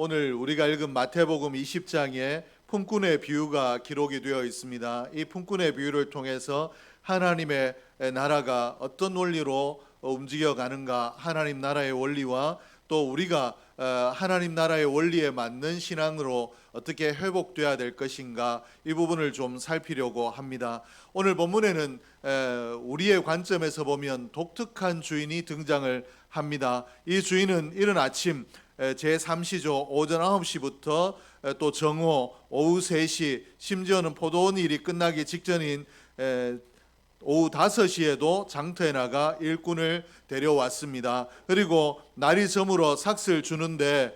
오늘 우리가 읽은 마태복음 20장에 품꾼의 비유가 기록이 되어 있습니다. 이 품꾼의 비유를 통해서 하나님의 나라가 어떤 원리로 움직여 가는가, 하나님 나라의 원리와 또 우리가 하나님 나라의 원리에 맞는 신앙으로 어떻게 회복돼야 될 것인가, 이 부분을 좀 살피려고 합니다. 오늘 본문에는 우리의 관점에서 보면 독특한 주인이 등장을 합니다. 이 주인은 이른 아침 제3시죠. 오전 9시부터 또 정오, 오후 3시, 심지어는 포도원 일이 끝나기 직전인 오후 5시에도 장터에 나가 일꾼을 데려왔습니다. 그리고 날이 저물어 삭슬 주는데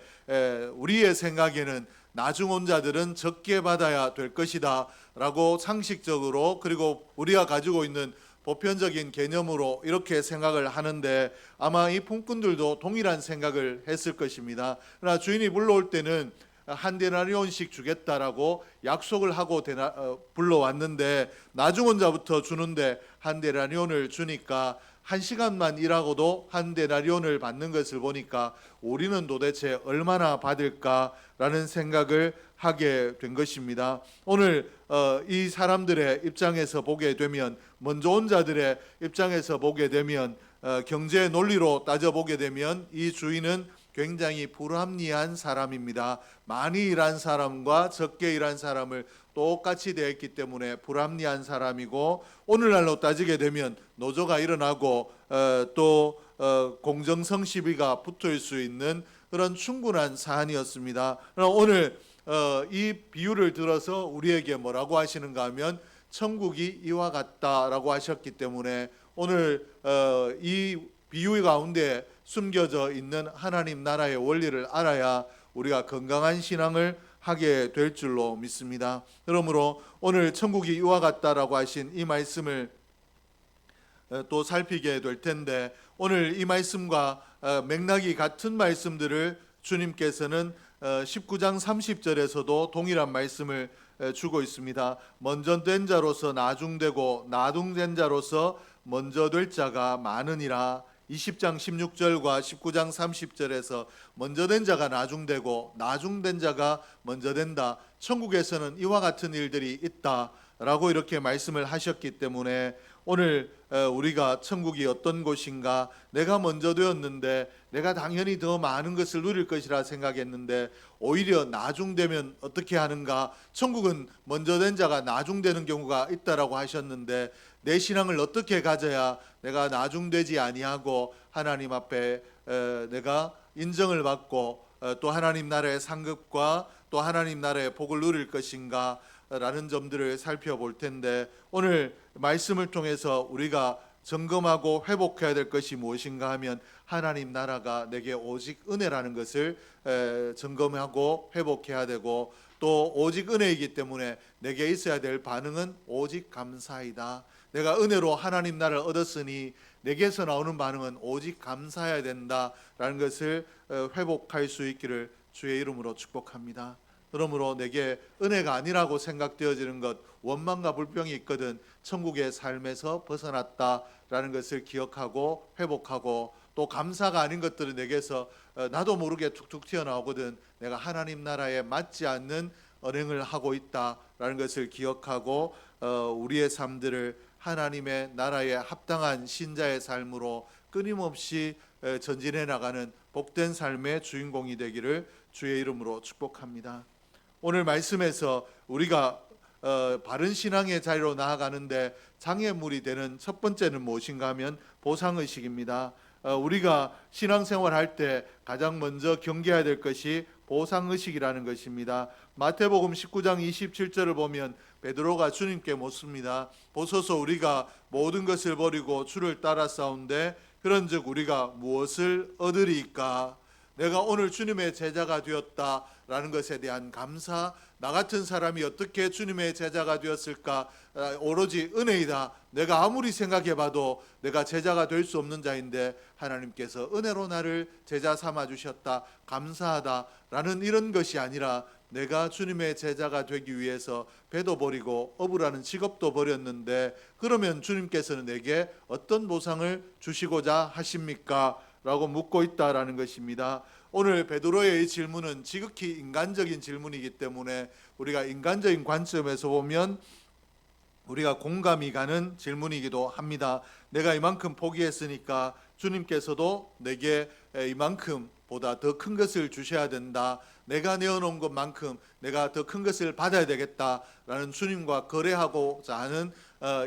우리의 생각에는 나중 온 자들은 적게 받아야 될 것이다 라고 상식적으로, 그리고 우리가 가지고 있는 보편적인 개념으로 이렇게 생각을 하는데, 아마 이 품꾼들도 동일한 생각을 했을 것입니다. 그러나 주인이 불러올 때는 한 데나리온씩 주겠다라고 약속을 하고 불러왔는데, 나중 온 자부터 주는데 한 데나리온을 주니까 1시간만 일하고도 한 데나리온을 받는 것을 보니까 우리는 도대체 얼마나 받을까라는 생각을 하게 된 것입니다. 오늘 이 사람들의 입장에서 보게 되면, 먼저 온 자들의 입장에서 보게 되면, 경제 논리로 따져보게 되면 이 주인은 굉장히 불합리한 사람입니다. 많이 일한 사람과 적게 일한 사람을 똑같이 대했기 때문에 불합리한 사람이고, 오늘날로 따지게 되면 노조가 일어나고 또 공정성시비가 붙을 수 있는 그런 충분한 사안이었습니다. 오늘 이 비유를 들어서 우리에게 뭐라고 하시는가 하면 천국이 이와 같다라고 하셨기 때문에, 오늘 이 비유 가운데 숨겨져 있는 하나님 나라의 원리를 알아야 우리가 건강한 신앙을 하게 될 줄로 믿습니다. 그러므로 오늘 천국이 이와 같다라고 하신 이 말씀을 또 살피게 될 텐데, 오늘 이 말씀과 맥락이 같은 말씀들을 주님께서는 19장 30절에서도 동일한 말씀을 주고 있습니다. 먼저 된 자로서 나중되고 나중된 자로서 먼저 될 자가 많으니라. 20장 16절과 19장 30절에서 먼저 된 자가 나중되고 나중된 자가 먼저 된다. 천국에서는 이와 같은 일들이 있다라고 이렇게 말씀을 하셨기 때문에, 오늘 우리가 천국이 어떤 곳인가, 내가 먼저 되었는데 내가 당연히 더 많은 것을 누릴 것이라 생각했는데 오히려 나중되면 어떻게 하는가, 천국은 먼저 된 자가 나중되는 경우가 있다라고 하셨는데, 내 신앙을 어떻게 가져야 내가 나중되지 아니하고 하나님 앞에 내가 인정을 받고 또 하나님 나라의 상급과 또 하나님 나라의 복을 누릴 것인가 라는 점들을 살펴볼 텐데, 오늘 말씀을 통해서 우리가 점검하고 회복해야 될 것이 무엇인가 하면 하나님 나라가 내게 오직 은혜라는 것을 점검하고 회복해야 되고, 또 오직 은혜이기 때문에 내게 있어야 될 반응은 오직 감사이다. 내가 은혜로 하나님 나라를 얻었으니 내게서 나오는 반응은 오직 감사해야 된다라는 것을 회복할 수 있기를 주의 이름으로 축복합니다. 그러므로 내게 은혜가 아니라고 생각되어지는 것, 원망과 불평이 있거든 천국의 삶에서 벗어났다라는 것을 기억하고 회복하고, 또 감사가 아닌 것들은 내게서 나도 모르게 툭툭 튀어나오거든 내가 하나님 나라에 맞지 않는 언행을 하고 있다라는 것을 기억하고 우리의 삶들을 하나님의 나라에 합당한 신자의 삶으로 끊임없이 전진해 나가는 복된 삶의 주인공이 되기를 주의 이름으로 축복합니다. 오늘 말씀에서 우리가 바른 신앙의 자리로 나아가는데 장애물이 되는 첫 번째는 무엇인가 하면 보상의식입니다. 우리가 신앙생활 할 때 가장 먼저 경계해야 될 것이 보상의식이라는 것입니다. 마태복음 19장 27절을 보면 베드로가 주님께 묻습니다. 보소서 우리가 모든 것을 버리고 주를 따라 싸운데 그런즉 우리가 무엇을 얻으리까? 내가 오늘 주님의 제자가 되었다라는 것에 대한 감사, 나 같은 사람이 어떻게 주님의 제자가 되었을까? 오로지 은혜이다. 내가 아무리 생각해봐도 내가 제자가 될 수 없는 자인데 하나님께서 은혜로 나를 제자 삼아 주셨다. 감사하다라는 이런 것이 아니라, 내가 주님의 제자가 되기 위해서 배도 버리고 어부라는 직업도 버렸는데 그러면 주님께서는 내게 어떤 보상을 주시고자 하십니까? 라고 묻고 있다라는 것입니다. 오늘 베드로의 이 질문은 지극히 인간적인 질문이기 때문에 우리가 인간적인 관점에서 보면 우리가 공감이 가는 질문이기도 합니다. 내가 이만큼 포기했으니까 주님께서도 내게 이만큼 보다 더 큰 것을 주셔야 된다. 내가 내어놓은 것만큼 내가 더 큰 것을 받아야 되겠다라는 주님과 거래하고자 하는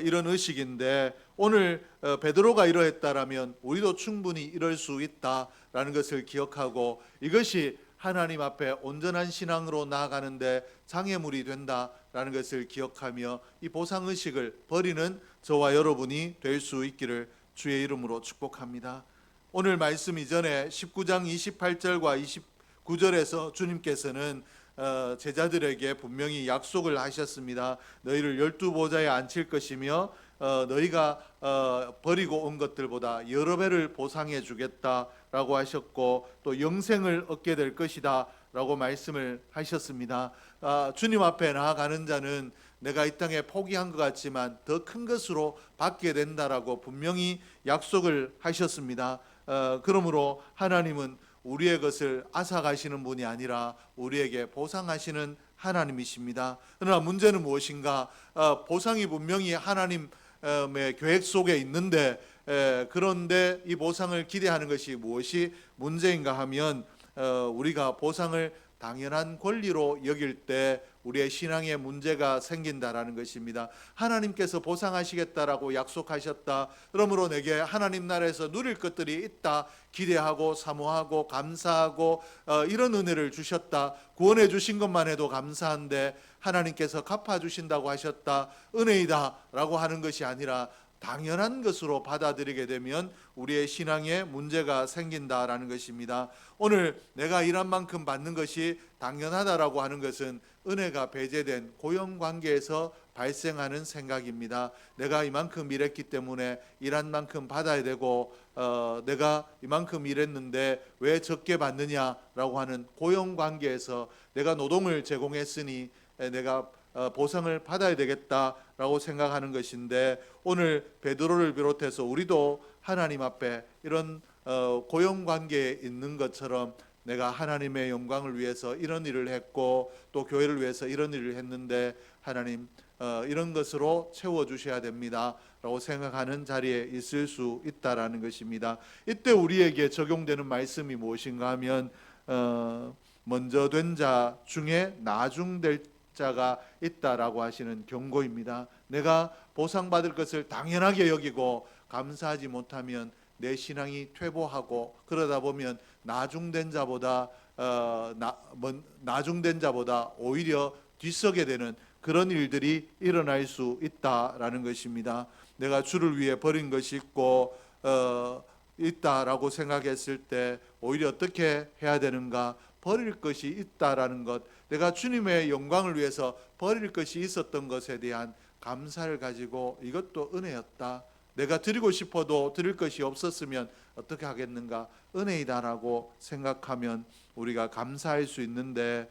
이런 의식인데, 오늘 베드로가 이러했다라면 우리도 충분히 이럴 수 있다라는 것을 기억하고, 이것이 하나님 앞에 온전한 신앙으로 나아가는데 장애물이 된다라는 것을 기억하며 이 보상의식을 버리는 저와 여러분이 될 수 있기를 주의 이름으로 축복합니다. 오늘 말씀 이전에 19장 28절과 29절에서 주님께서는 제자들에게 분명히 약속을 하셨습니다. 너희를 12보좌에 앉힐 것이며 너희가 버리고 온 것들보다 여러 배를 보상해 주겠다라고 하셨고, 또 영생을 얻게 될 것이다 라고 말씀을 하셨습니다. 주님 앞에 나아가는 자는 내가 이 땅에 포기한 것 같지만 더 큰 것으로 받게 된다라고 분명히 약속을 하셨습니다. 그러므로 하나님은 우리의 것을 앗아가시는 분이 아니라 우리에게 보상하시는 하나님이십니다. 그러나 문제는 무엇인가? 보상이 분명히 하나님의 계획 속에 있는데, 그런데 이 보상을 기대하는 것이 무엇이 문제인가 하면, 우리가 보상을 당연한 권리로 여길 때 우리의 신앙에 문제가 생긴다라는 것입니다. 하나님께서 보상하시겠다라고 약속하셨다. 그러므로 내게 하나님 나라에서 누릴 것들이 있다. 기대하고 사모하고 감사하고 이런 은혜를 주셨다. 구원해 주신 것만 해도 감사한데 하나님께서 갚아주신다고 하셨다. 은혜이다 라고 하는 것이 아니라 당연한 것으로 받아들이게 되면 우리의 신앙에 문제가 생긴다라는 것입니다. 오늘 내가 일한 만큼 받는 것이 당연하다라고 하는 것은 은혜가 배제된 고용관계에서 발생하는 생각입니다. 내가 이만큼 일했기 때문에 일한 만큼 받아야 되고, 내가 이만큼 일했는데 왜 적게 받느냐라고 하는 고용관계에서 내가 노동을 제공했으니 내가 보상을 받아야 되겠다라고 생각하는 것인데, 오늘 베드로를 비롯해서 우리도 하나님 앞에 이런 고용관계에 있는 것처럼 내가 하나님의 영광을 위해서 이런 일을 했고 또 교회를 위해서 이런 일을 했는데 하나님 이런 것으로 채워주셔야 됩니다 라고 생각하는 자리에 있을 수 있다라는 것입니다. 이때 우리에게 적용되는 말씀이 무엇인가 하면 먼저 된 자 중에 나중될 자가 있다라고 하시는 경고입니다. 내가 보상받을 것을 당연하게 여기고 감사하지 못하면 내 신앙이 퇴보하고, 그러다 보면 나중된 자보다 오히려 뒤서게 되는 그런 일들이 일어날 수 있다라는 것입니다. 내가 주를 위해 버린 것이 있다라고 생각했을 때 오히려 어떻게 해야 되는가? 버릴 것이 있다라는 것, 내가 주님의 영광을 위해서 버릴 것이 있었던 것에 대한 감사를 가지고 이것도 은혜였다. 내가 드리고 싶어도 드릴 것이 없었으면 어떻게 하겠는가? 은혜이다라고 생각하면 우리가 감사할 수 있는데,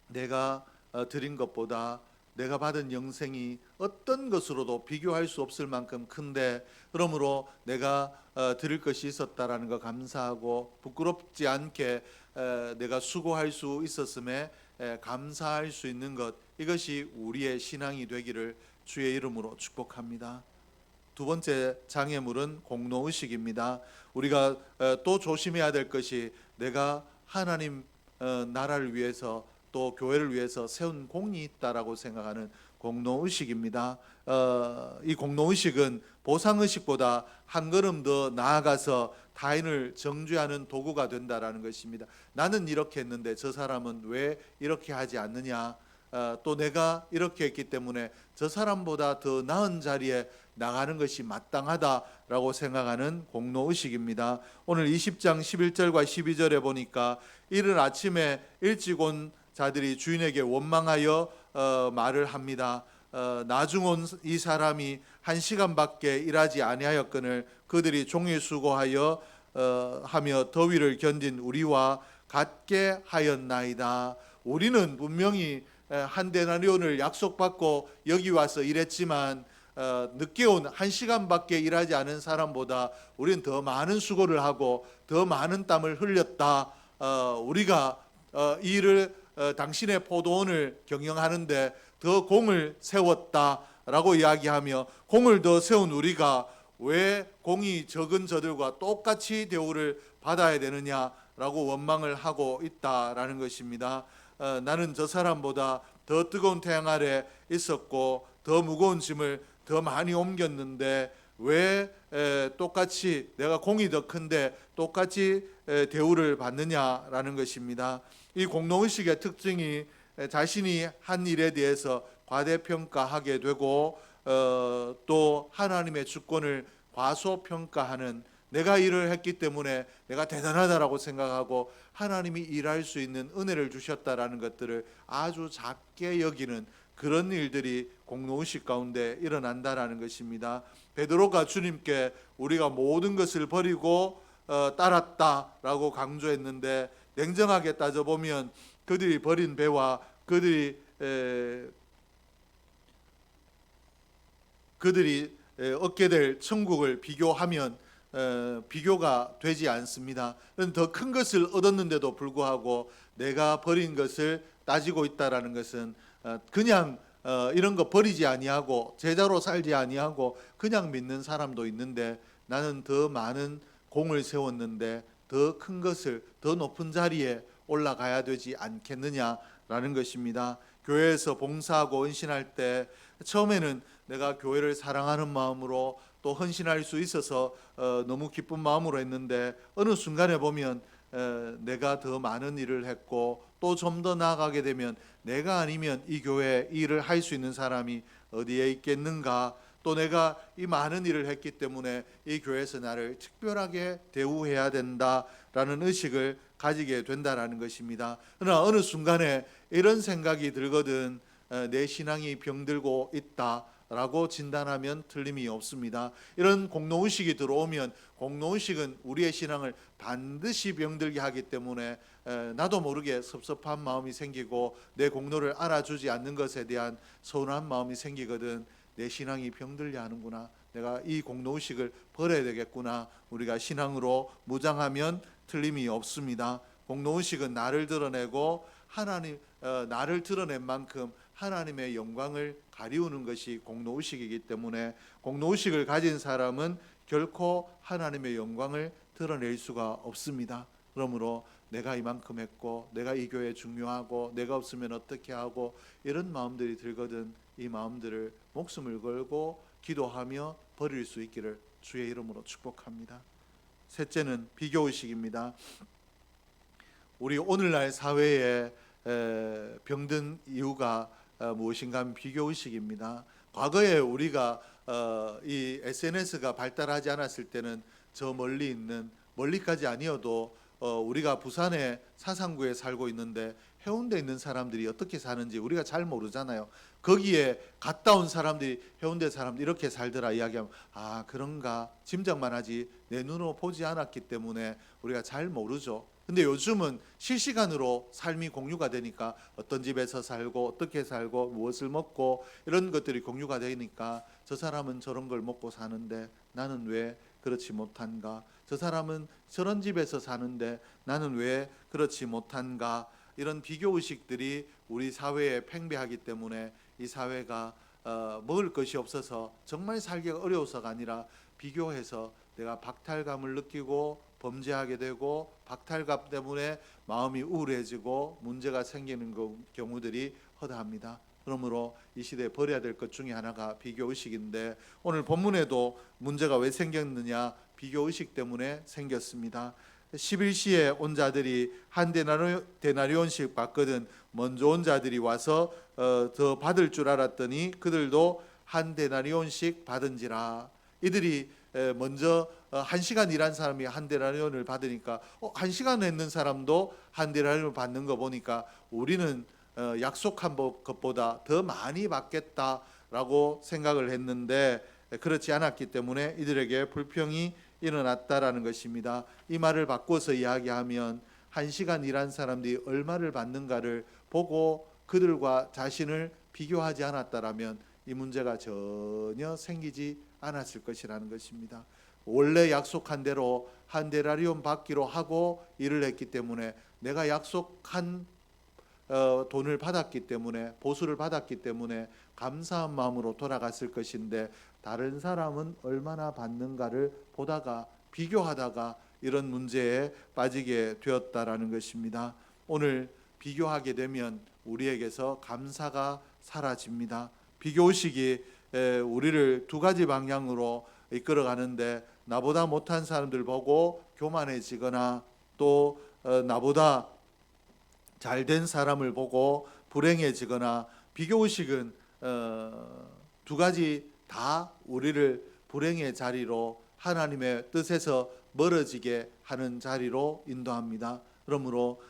내가 드린 것보다 내가 받은 영생이 어떤 것으로도 비교할 수 없을 만큼 큰데, 그러므로 내가 드릴 것이 있었다라는 거 감사하고 부끄럽지 않게 내가 수고할 수 있었음에 감사할 수 있는 것, 이것이 우리의 신앙이 되기를 주의 이름으로 축복합니다. 두 번째 장애물은 공로의식입니다. 우리가 또 조심해야 될 것이 내가 하나님 나라를 위해서 또 교회를 위해서 세운 공이 있다라고 생각하는 공로의식입니다. 이 공로의식은 보상의식보다 한 걸음 더 나아가서 타인을 정죄하는 도구가 된다라는 것입니다. 나는 이렇게 했는데 저 사람은 왜 이렇게 하지 않느냐? 또 내가 이렇게 했기 때문에 저 사람보다 더 나은 자리에 나가는 것이 마땅하다라고 생각하는 공로의식입니다. 오늘 20장 11절과 12절에 보니까 이른 아침에 일찍 온 자들이 주인에게 원망하여 말을 합니다. 나중 온 이 사람이 1시간밖에 일하지 아니하였거늘 그들이 종일 수고하여 하며 더위를 견딘 우리와 같게 하였나이다. 우리는 분명히 한 데나리온을 약속받고 여기 와서 일했지만 늦게 온 1시간밖에 일하지 않은 사람보다 우리는 더 많은 수고를 하고 더 많은 땀을 흘렸다. 우리가 이 일을 당신의 포도원을 경영하는데 더 공을 세웠다라고 이야기하며, 공을 더 세운 우리가 왜 공이 적은 저들과 똑같이 대우를 받아야 되느냐라고 원망을 하고 있다라는 것입니다. 나는 저 사람보다 더 뜨거운 태양 아래 있었고 더 무거운 짐을 더 많이 옮겼는데 왜 똑같이, 내가 공이 더 큰데 똑같이 대우를 받느냐라는 것입니다. 이 공로의식의 특징이 자신이 한 일에 대해서 과대평가하게 되고 또 하나님의 주권을 과소평가하는, 내가 일을 했기 때문에 내가 대단하다라고 생각하고 하나님이 일할 수 있는 은혜를 주셨다라는 것들을 아주 작게 여기는 그런 일들이 공로의식 가운데 일어난다라는 것입니다. 베드로가 주님께 우리가 모든 것을 버리고 따랐다라고 강조했는데, 냉정하게 따져보면 그들이 버린 배와 그들이 얻게 될 천국을 비교하면 비교가 되지 않습니다. 더 큰 것을 얻었는데도 불구하고 내가 버린 것을 따지고 있다라는 것은 그냥 이런 거 버리지 아니하고 제자로 살지 아니하고 그냥 믿는 사람도 있는데, 나는 더 많은 공을 세웠는데 더 큰 것을, 더 높은 자리에 올라가야 되지 않겠느냐라는 것입니다. 교회에서 봉사하고 헌신할 때 처음에는 내가 교회를 사랑하는 마음으로 또 헌신할 수 있어서 너무 기쁜 마음으로 했는데, 어느 순간에 보면 내가 더 많은 일을 했고 또 좀 더 나아가게 되면 내가 아니면 이 교회에 일을 할 수 있는 사람이 어디에 있겠는가, 또 내가 이 많은 일을 했기 때문에 이 교회에서 나를 특별하게 대우해야 된다라는 의식을 가지게 된다라는 것입니다. 그러나 어느 순간에 이런 생각이 들거든 내 신앙이 병들고 있다라고 진단하면 틀림이 없습니다. 이런 공로의식이 들어오면, 공로의식은 우리의 신앙을 반드시 병들게 하기 때문에 나도 모르게 섭섭한 마음이 생기고 내 공로를 알아주지 않는 것에 대한 서운한 마음이 생기거든. 내 신앙이 병들려 하는구나, 내가 이 공로의식을 버려야 되겠구나. 우리가 신앙으로 무장하면 틀림이 없습니다. 공로의식은 나를 드러내고 나를 드러낸 만큼 하나님의 영광을 가리우는 것이 공로의식이기 때문에, 공로의식을 가진 사람은 결코 하나님의 영광을 드러낼 수가 없습니다. 그러므로 내가 이만큼 했고 내가 이 교회 중요하고 내가 없으면 어떻게 하고 이런 마음들이 들거든. 이 마음들을 목숨을 걸고 기도하며 버릴 수 있기를 주의 이름으로 축복합니다. 셋째는 비교의식입니다. 우리 오늘날 사회에 병든 이유가 무엇인가 하면 비교의식입니다. 과거에 우리가 이 SNS가 발달하지 않았을 때는 저 멀리 있는, 멀리까지 아니어도 우리가 부산의 사상구에 살고 있는데 해운대에 있는 사람들이 어떻게 사는지 우리가 잘 모르잖아요. 거기에 갔다 온 사람들이 해운대 사람들 이렇게 살더라 이야기하면 아 그런가 짐작만 하지 내 눈으로 보지 않았기 때문에 우리가 잘 모르죠. 근데 요즘은 실시간으로 삶이 공유가 되니까 어떤 집에서 살고 어떻게 살고 무엇을 먹고 이런 것들이 공유가 되니까 저 사람은 저런 걸 먹고 사는데 나는 왜 그렇지 못한가, 저 사람은 저런 집에서 사는데 나는 왜 그렇지 못한가, 이런 비교의식들이 우리 사회에 팽배하기 때문에 이 사회가 먹을 것이 없어서 정말 살기가 어려워서가 아니라 비교해서 내가 박탈감을 느끼고 범죄하게 되고 박탈감 때문에 마음이 우울해지고 문제가 생기는 경우들이 허다합니다. 그러므로 이 시대에 버려야 될 것 중에 하나가 비교의식인데, 오늘 본문에도 문제가 왜 생겼느냐, 비교의식 때문에 생겼습니다. 11시에 온 자들이 한 데나리온씩 받거든 먼저 온 자들이 와서 더 받을 줄 알았더니 그들도 한 데나리온씩 받은지라. 이들이 먼저 1시간 일한 사람이 한 데나리온을 받으니까 1시간 했는 사람도 한 데나리온을 받는 거 보니까 우리는 약속한 것보다 더 많이 받겠다라고 생각을 했는데 그렇지 않았기 때문에 이들에게 불평이 일어났다라는 것입니다. 이 말을 바꿔서 이야기하면 1시간 일한 사람들이 얼마를 받는가를 보고 그들과 자신을 비교하지 않았다라면 이 문제가 전혀 생기지 않았을 것이라는 것입니다. 원래 약속한 대로 한 데나리온 받기로 하고 일을 했기 때문에 내가 약속한 돈을 받았기 때문에, 보수를 받았기 때문에 감사한 마음으로 돌아갔을 것인데, 다른 사람은 얼마나 받는가를 보다가 비교하다가 이런 문제에 빠지게 되었다라는 것입니다. 오늘 비교하게 되면 우리에게서 감사가 사라집니다. 비교의식이 우리를 두 가지 방향으로 이끌어가는데, 나보다 못한 사람들 보고 교만해지거나, 또 나보다 잘된 사람을 보고 불행해지거나, 비교의식은 두 가지 다 우리를 불행의 자리로, 하나님의 뜻에서 멀어지게 하는 자리로 인도합니다. 그러므로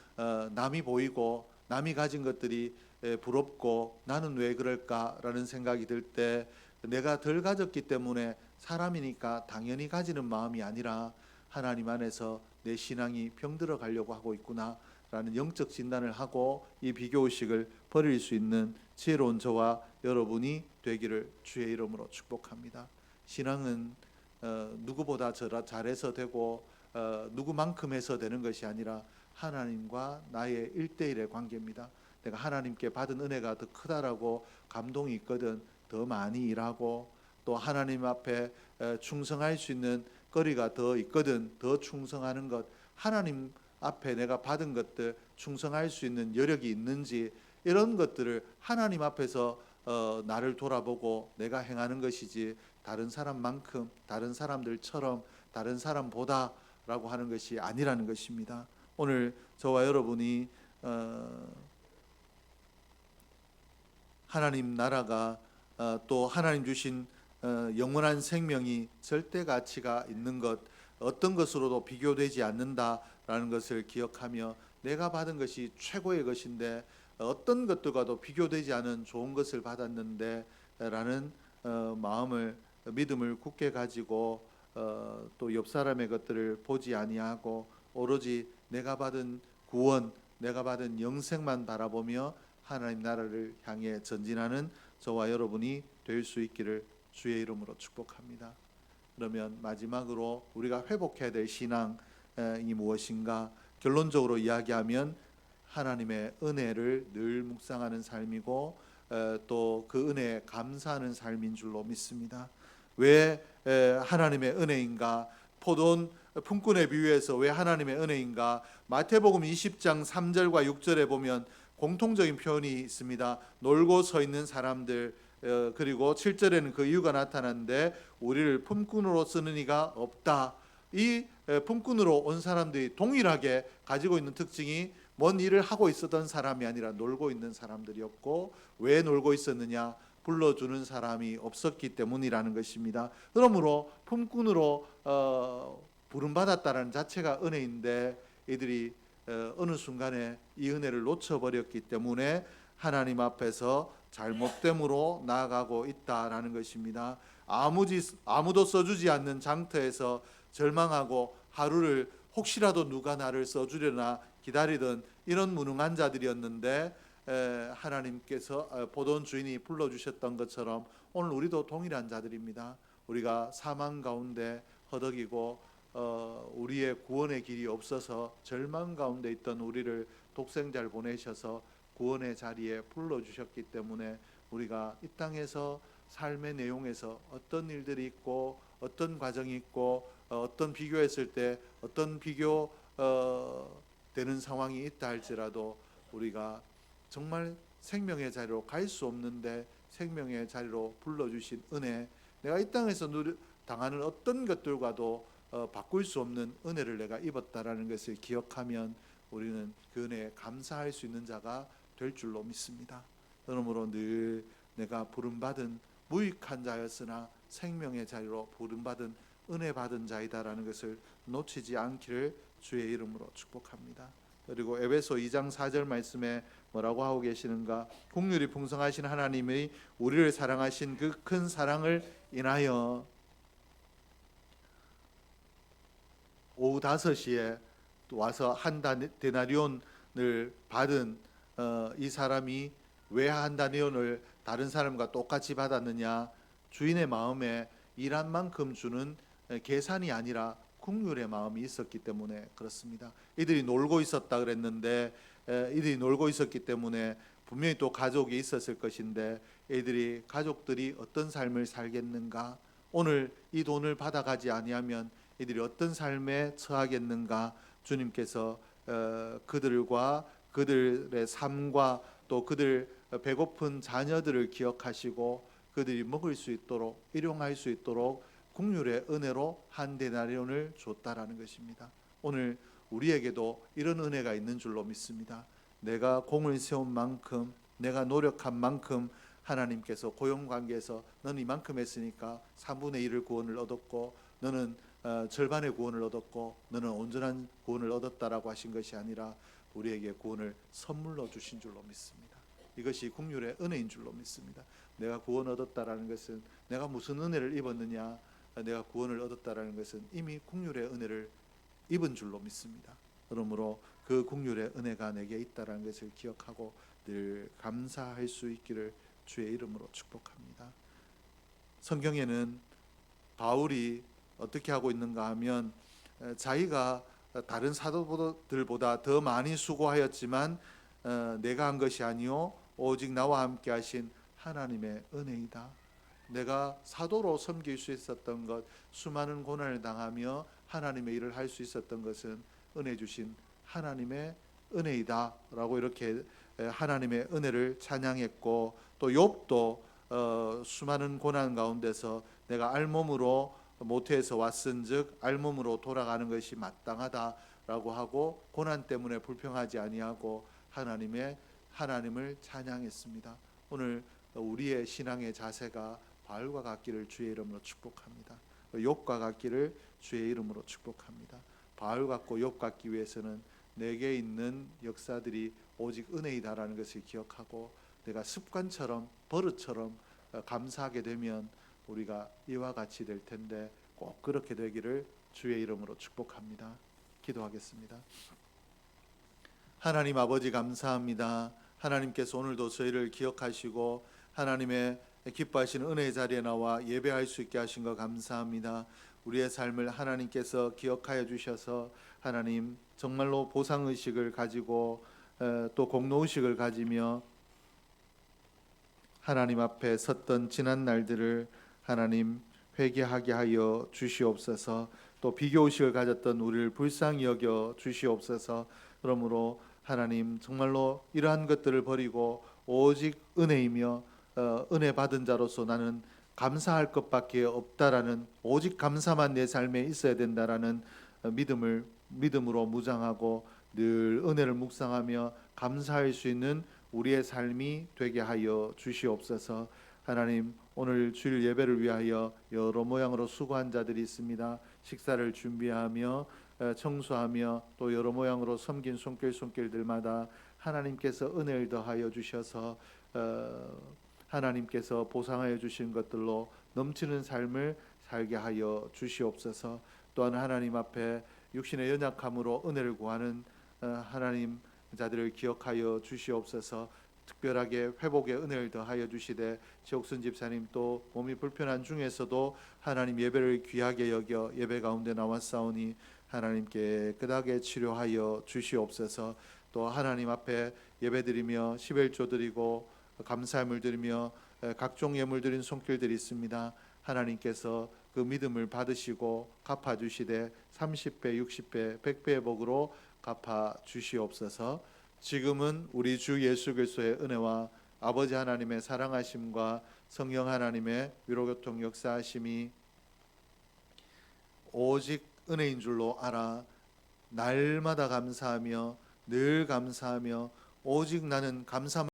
남이 보이고 남이 가진 것들이 부럽고 나는 왜 그럴까라는 생각이 들 때, 내가 덜 가졌기 때문에 사람이니까 당연히 가지는 마음이 아니라, 하나님 안에서 내 신앙이 병들어 가려고 하고 있구나 라는 영적 진단을 하고 이 비교의식을 버릴 수 있는 지혜로운 저와 여러분이 되기를 주의 이름으로 축복합니다. 신앙은 누구보다 잘해서 되고 누구만큼 해서 되는 것이 아니라 하나님과 나의 1대1의 관계입니다. 내가 하나님께 받은 은혜가 더 크다라고 감동이 있거든 더 많이 일하고, 또 하나님 앞에 충성할 수 있는 거리가 더 있거든 더 충성하는 것, 하나님 앞에 내가 받은 것들 충성할 수 있는 여력이 있는지, 이런 것들을 하나님 앞에서 나를 돌아보고 내가 행하는 것이지, 다른 사람만큼, 다른 사람들처럼, 다른 사람보다 라고 하는 것이 아니라는 것입니다. 오늘 저와 여러분이 하나님 나라가 또 하나님 주신 영원한 생명이 절대 가치가 있는 것, 어떤 것으로도 비교되지 않는다라는 것을 기억하며, 내가 받은 것이 최고의 것인데 어떤 것들과도 비교되지 않은 좋은 것을 받았는데 라는 마음을, 믿음을 굳게 가지고 또 옆 사람의 것들을 보지 아니하고 오로지 내가 받은 구원, 내가 받은 영생만 바라보며 하나님 나라를 향해 전진하는 저와 여러분이 될 수 있기를 주의 이름으로 축복합니다. 그러면 마지막으로 우리가 회복해야 될 신앙이 무엇인가? 결론적으로 이야기하면 하나님의 은혜를 늘 묵상하는 삶이고, 또 그 은혜에 감사하는 삶인 줄로 믿습니다. 왜 하나님의 은혜인가? 포도원 품꾼의 비유에서 왜 하나님의 은혜인가? 마태복음 20장 3절과 6절에 보면 공통적인 표현이 있습니다. 놀고 서 있는 사람들, 그리고 7절에는 그 이유가 나타나는데, 우리를 품꾼으로 쓰는 이가 없다. 이 품꾼으로 온 사람들이 동일하게 가지고 있는 특징이 뭔 일을 하고 있었던 사람이 아니라 놀고 있는 사람들이었고, 왜 놀고 있었느냐? 불러주는 사람이 없었기 때문이라는 것입니다. 그러므로 품꾼으로 부름받았다는 자체가 은혜인데, 이들이 어느 순간에 이 은혜를 놓쳐버렸기 때문에 하나님 앞에서 잘못됨으로 나아가고 있다라는 것입니다. 아무도 써주지 않는 장터에서 절망하고 하루를 혹시라도 누가 나를 써주려나 기다리던 이런 무능한 자들이었는데, 하나님께서 포도원 주인이 불러주셨던 것처럼 오늘 우리도 동일한 자들입니다. 우리가 사망 가운데 허덕이고 우리의 구원의 길이 없어서 절망 가운데 있던 우리를 독생자를 보내셔서 구원의 자리에 불러주셨기 때문에, 우리가 이 땅에서 삶의 내용에서 어떤 일들이 있고 어떤 과정이 있고 어떤 비교했을 때 어떤 비교 되는 상황이 있다 할지라도, 우리가 정말 생명의 자리로 갈 수 없는데 생명의 자리로 불러주신 은혜, 내가 이 땅에서 당하는 어떤 것들과도 바꿀 수 없는 은혜를 내가 입었다라는 것을 기억하면 우리는 그 은혜에 감사할 수 있는 자가 될 줄로 믿습니다. 그러므로 늘 내가 부름받은 무익한 자였으나 생명의 자리로 부름받은 은혜 받은 자이다라는 것을 놓치지 않기를 주의 이름으로 축복합니다. 그리고 에베소 2장 4절 말씀에 뭐라고 하고 계시는가? 긍휼이 풍성하신 하나님의 우리를 사랑하신 그 큰 사랑을 인하여, 오후 5시에 와서 한 데나리온을 받은 이 사람이 왜 한 데나리온을 다른 사람과 똑같이 받았느냐? 주인의 마음에 일한 만큼 주는 계산이 아니라 긍휼의 마음이 있었기 때문에 그렇습니다. 이들이 놀고 있었다 그랬는데 이들이 놀고 있었기 때문에 분명히 또 가족이 있었을 것인데 이들이 가족들이 어떤 삶을 살겠는가? 오늘 이 돈을 받아가지 아니하면 이들이 어떤 삶에 처하겠는가? 주님께서 그들과 그들의 삶과 또 그들 배고픈 자녀들을 기억하시고 그들이 먹을 수 있도록 일용할 수 있도록 긍휼의 은혜로 한 데나리온을 줬다라는 것입니다. 오늘 우리에게도 이런 은혜가 있는 줄로 믿습니다. 내가 공을 세운 만큼, 내가 노력한 만큼 하나님께서 고용관계에서 너는 이만큼 했으니까 3분의 1을 구원을 얻었고 너는 절반의 구원을 얻었고 너는 온전한 구원을 얻었다라고 하신 것이 아니라 우리에게 구원을 선물로 주신 줄로 믿습니다. 이것이 긍휼의 은혜인 줄로 믿습니다. 내가 구원 얻었다라는 것은 내가 무슨 은혜를 입었느냐, 내가 구원을 얻었다라는 것은 이미 긍휼의 은혜를 입은 줄로 믿습니다. 그러므로 그 긍휼의 은혜가 내게 있다라는 것을 기억하고 늘 감사할 수 있기를 주의 이름으로 축복합니다. 성경에는 바울이 어떻게 하고 있는가 하면 자기가 다른 사도들보다 더 많이 수고하였지만 내가 한 것이 아니요 오직 나와 함께 하신 하나님의 은혜이다. 내가 사도로 섬길 수 있었던 것, 수많은 고난을 당하며 하나님의 일을 할 수 있었던 것은 은혜 주신 하나님의 은혜이다 라고 이렇게 하나님의 은혜를 찬양했고, 또 욥도 수많은 고난 가운데서 내가 알몸으로 모태에서 왔은즉 알몸으로 돌아가는 것이 마땅하다라고 하고 고난 때문에 불평하지 아니하고 하나님을 찬양했습니다. 오늘 우리의 신앙의 자세가 바울과 같기를 주의 이름으로 축복합니다. 욥과 같기를 주의 이름으로 축복합니다. 바울 같고 욥 같기 위해서는 내게 있는 역사들이 오직 은혜이다라는 것을 기억하고 내가 습관처럼 버릇처럼 감사하게 되면 우리가 이와 같이 될 텐데 꼭 그렇게 되기를 주의 이름으로 축복합니다. 기도하겠습니다. 하나님 아버지 감사합니다. 하나님께서 오늘도 저희를 기억하시고 하나님의 기뻐하시는 은혜의 자리에 나와 예배할 수 있게 하신 것 감사합니다. 우리의 삶을 하나님께서 기억하여 주셔서 하나님 정말로 보상의식을 가지고 또 공로의식을 가지며 하나님 앞에 섰던 지난 날들을 하나님 회개하게 하여 주시옵소서. 또 비교의식을 가졌던 우리를 불쌍히 여겨 주시옵소서. 그러므로 하나님 정말로 이러한 것들을 버리고 오직 은혜이며 은혜 받은 자로서 나는 감사할 것밖에 없다라는, 오직 감사만 내 삶에 있어야 된다라는 믿음으로 무장하고 늘 은혜를 묵상하며 감사할 수 있는 우리의 삶이 되게 하여 주시옵소서. 하나님 오늘 주일 예배를 위하여 여러 모양으로 수고한 자들이 있습니다. 식사를 준비하며 청소하며 또 여러 모양으로 섬긴 손길들마다 하나님께서 은혜를 더하여 주셔서 하나님께서 보상하여 주신 것들로 넘치는 삶을 살게 하여 주시옵소서. 또한 하나님 앞에 육신의 연약함으로 은혜를 구하는 하나님 자들을 기억하여 주시옵소서. 특별하게 회복의 은혜를 더하여 주시되 지옥순 집사님 또 몸이 불편한 중에서도 하나님 예배를 귀하게 여겨 예배 가운데 나왔사오니 하나님께 깨끗하게 치료하여 주시옵소서. 또 하나님 앞에 예배드리며 십일조 드리고 감사함을 드리며 각종 예물 드린 손길들이 있습니다. 하나님께서 그 믿음을 받으시고 갚아주시되 30배, 60배, 100배의 복으로 갚아주시옵소서. 지금은 우리 주 예수 그리스도의 은혜와 아버지 하나님의 사랑하심과 성령 하나님의 위로교통 역사하심이 오직 은혜인 줄로 알아 날마다 감사하며 늘 감사하며 오직 나는 감사만